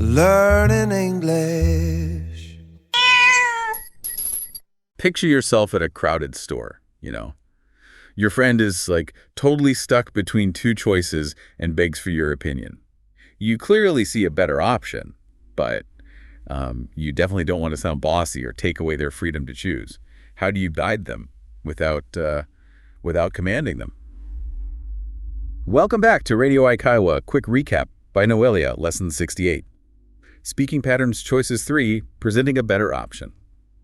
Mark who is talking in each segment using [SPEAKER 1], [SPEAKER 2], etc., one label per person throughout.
[SPEAKER 1] Learning English.
[SPEAKER 2] Picture yourself at a crowded store, Your friend is totally stuck between two choices and begs for your opinion. You clearly see a better option, but you definitely don't want to sound bossy or take away their freedom to choose. How do you guide them without commanding them? Welcome back to Radio Eikaiwa Quick Recap by Noelia, Lesson 68. Speaking Patterns Choices 3, Presenting a Better Option.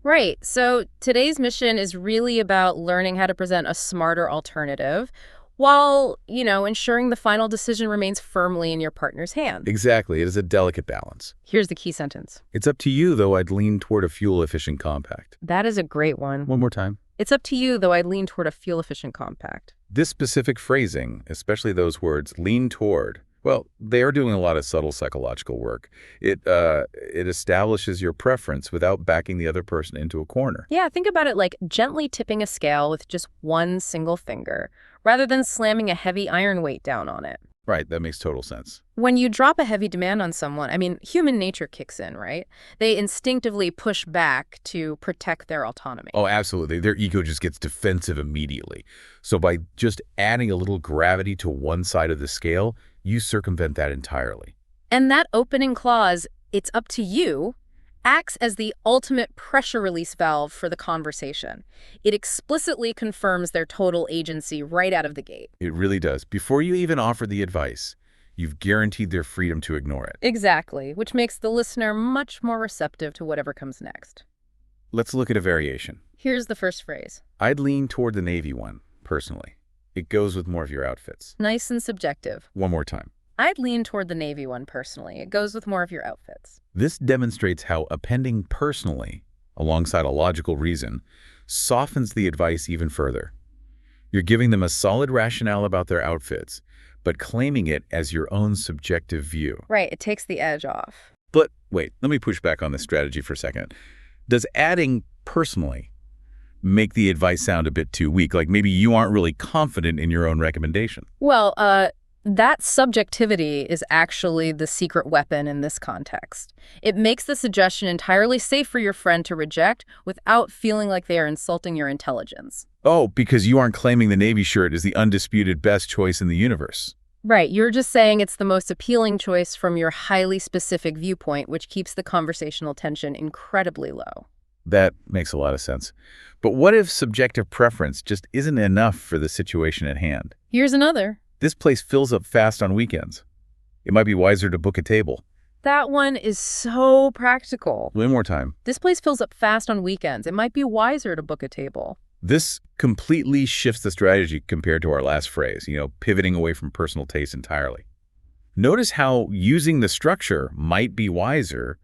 [SPEAKER 3] Right. So today's mission is really about learning how to present a smarter alternative while, ensuring the final decision remains firmly in your partner's hand.
[SPEAKER 2] Exactly. It is a delicate balance.
[SPEAKER 3] Here's the key sentence.
[SPEAKER 2] It's up to you, though I'd lean toward a fuel-efficient compact.
[SPEAKER 3] That is a great one.
[SPEAKER 2] One more time.
[SPEAKER 3] It's up to you, though I'd lean toward a fuel-efficient compact.
[SPEAKER 2] This specific phrasing, especially those words, lean toward, they are doing a lot of subtle psychological work. It establishes your preference without backing the other person into a corner.
[SPEAKER 3] Yeah, think about it like gently tipping a scale with just one single finger, rather than slamming a heavy iron weight down on it.
[SPEAKER 2] Right, that makes total sense.
[SPEAKER 3] When you drop a heavy demand on someone, human nature kicks in, right? They instinctively push back to protect their autonomy.
[SPEAKER 2] Oh, absolutely. Their ego just gets defensive immediately. So by just adding a little gravity to one side of the scale, you circumvent that entirely.
[SPEAKER 3] And that opening clause, it's up to you, acts as the ultimate pressure release valve for the conversation. It explicitly confirms their total agency right out of the gate.
[SPEAKER 2] It really does. Before you even offer the advice, you've guaranteed their freedom to ignore it.
[SPEAKER 3] Exactly, which makes the listener much more receptive to whatever comes next.
[SPEAKER 2] Let's look at a variation.
[SPEAKER 3] Here's the first phrase.
[SPEAKER 2] I'd lean toward the navy one, personally. It goes with more of your outfits.
[SPEAKER 3] Nice and subjective.
[SPEAKER 2] One more time.
[SPEAKER 3] I'd lean toward the navy one personally. It goes with more of your outfits.
[SPEAKER 2] This demonstrates how appending personally, alongside a logical reason, softens the advice even further. You're giving them a solid rationale about their outfits, but claiming it as your own subjective view.
[SPEAKER 3] Right, it takes the edge off.
[SPEAKER 2] But wait, let me push back on this strategy for a second. Does adding personally make the advice sound a bit too weak? Like maybe you aren't really confident in your own recommendation?
[SPEAKER 3] Well, that subjectivity is actually the secret weapon in this context. It makes the suggestion entirely safe for your friend to reject without feeling like they are insulting your intelligence.
[SPEAKER 2] Oh, because you aren't claiming the navy shirt is the undisputed best choice in the universe.
[SPEAKER 3] Right, you're just saying it's the most appealing choice from your highly specific viewpoint, which keeps the conversational tension incredibly low.
[SPEAKER 2] That makes a lot of sense. But what if subjective preference just isn't enough for the situation at hand?
[SPEAKER 3] Here's another.
[SPEAKER 2] This place fills up fast on weekends. It might be wiser to book a table.
[SPEAKER 3] That one is so practical.
[SPEAKER 2] One more time.
[SPEAKER 3] This place fills up fast on weekends. It might be wiser to book a table.
[SPEAKER 2] This completely shifts the strategy compared to our last phrase, pivoting away from personal taste entirely. Notice how using the structure might be wiser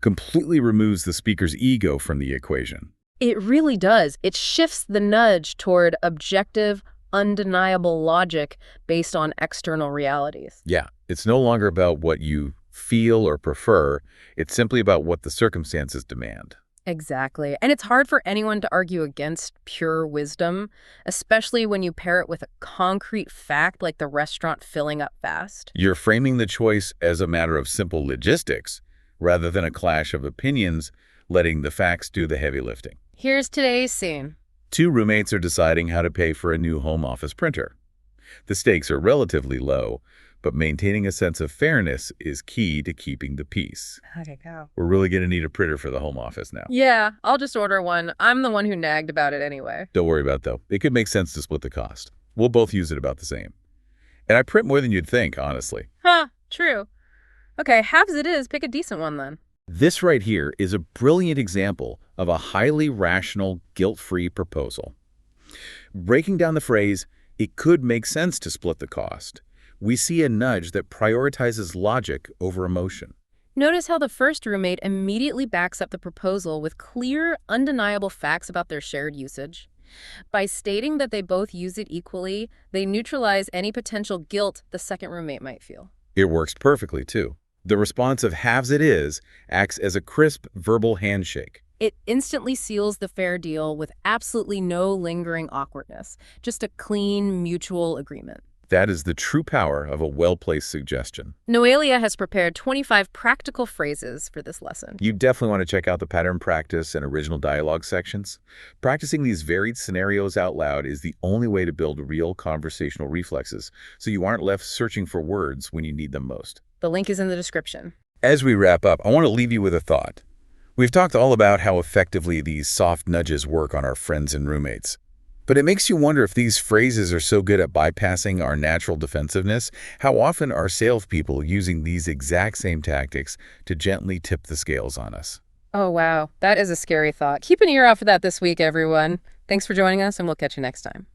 [SPEAKER 2] completely removes the speaker's ego from the equation.
[SPEAKER 3] It really does. It shifts the nudge toward objective, undeniable logic based on external realities.
[SPEAKER 2] Yeah, it's no longer about what you feel or prefer. It's simply about what the circumstances demand.
[SPEAKER 3] Exactly. And it's hard for anyone to argue against pure wisdom, especially when you pair it with a concrete fact like the restaurant filling up fast.
[SPEAKER 2] You're framing the choice as a matter of simple logistics rather than a clash of opinions, letting the facts do the heavy lifting.
[SPEAKER 3] Here's today's scene.
[SPEAKER 2] Two roommates are deciding how to pay for a new home office printer. The stakes are relatively low, but maintaining a sense of fairness is key to keeping the peace.
[SPEAKER 3] Okay, go.
[SPEAKER 2] We're really going to need a printer for the home office now.
[SPEAKER 3] Yeah, I'll just order one. I'm the one who nagged about it anyway.
[SPEAKER 2] Don't worry about it, though. It could make sense to split the cost. We'll both use it about the same. And I print more than you'd think, honestly.
[SPEAKER 3] Huh, true. Okay, halves it is. Pick a decent one then.
[SPEAKER 2] This right here is a brilliant example of a highly rational, guilt-free proposal. Breaking down the phrase, it could make sense to split the cost, we see a nudge that prioritizes logic over emotion.
[SPEAKER 3] Notice how the first roommate immediately backs up the proposal with clear, undeniable facts about their shared usage. By stating that they both use it equally, they neutralize any potential guilt the second roommate might feel.
[SPEAKER 2] It works perfectly, too. The response of halves it is acts as a crisp verbal handshake.
[SPEAKER 3] It instantly seals the fair deal with absolutely no lingering awkwardness, just a clean, mutual agreement.
[SPEAKER 2] That is the true power of a well-placed suggestion.
[SPEAKER 3] Noelia has prepared 25 practical phrases for this lesson.
[SPEAKER 2] You definitely want to check out the pattern practice and original dialogue sections. Practicing these varied scenarios out loud is the only way to build real conversational reflexes, so you aren't left searching for words when you need them most.
[SPEAKER 3] The link is in the description.
[SPEAKER 2] As we wrap up, I want to leave you with a thought. We've talked all about how effectively these soft nudges work on our friends and roommates. But it makes you wonder, if these phrases are so good at bypassing our natural defensiveness, how often are salespeople using these exact same tactics to gently tip the scales on us?
[SPEAKER 3] Oh, wow. That is a scary thought. Keep an ear out for that this week, everyone. Thanks for joining us, and we'll catch you next time.